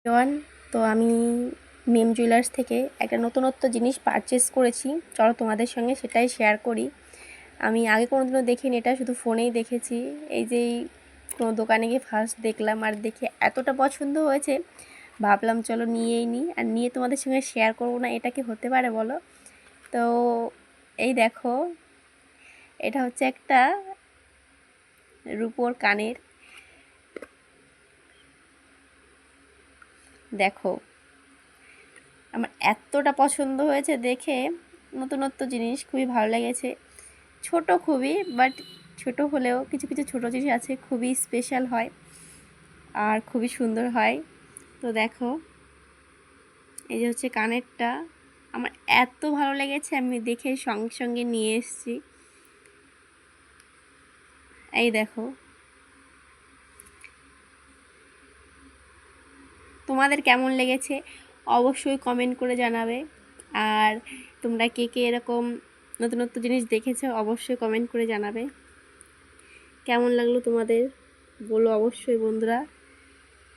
জন তো আমি মেম জুয়েলার্স থেকে একটা নতুনত্ব জিনিস পারচেস করেছি। চলো তোমাদের সঙ্গে সেটাই শেয়ার করি। আমি আগে কোনোদিনও দেখিনি, এটা শুধু ফোনেই দেখেছি। এই যে কোনো দোকানে গিয়ে ফার্স্ট দেখলাম আর দেখে এতটা পছন্দ হয়েছে, ভাবলাম চলো নিয়েই নিই, আর নিয়ে তোমাদের সঙ্গে শেয়ার করবো না এটা কি হতে পারে বলো। তো এই দেখো, এটা হচ্ছে একটা রূপোর কানের। দেখো, আমার এতটা পছন্দ হয়েছে দেখে, নতুনত্ব জিনিস খুবই ভালো লেগেছে। ছোট খুবই, বাট ছোট হলেও কিছু কিছু ছোট জিনিস আছে খুবই স্পেশাল হয় আর খুবই সুন্দর হয়। তো দেখো, এই যে হচ্ছে কানেরটা, আমার এত ভালো লেগেছে আমি দেখে সঙ্গে সঙ্গে নিয়ে এসেছি। এই দেখো, তোমাদের কেমন লেগেছে অবশ্যই কমেন্ট করে জানাবে। আর তোমরা কে কে এরকম নতুনত্ব জিনিস দেখেছো অবশ্যই কমেন্ট করে জানাবে। কেমন লাগলো তোমাদের বলো অবশ্যই বন্ধুরা।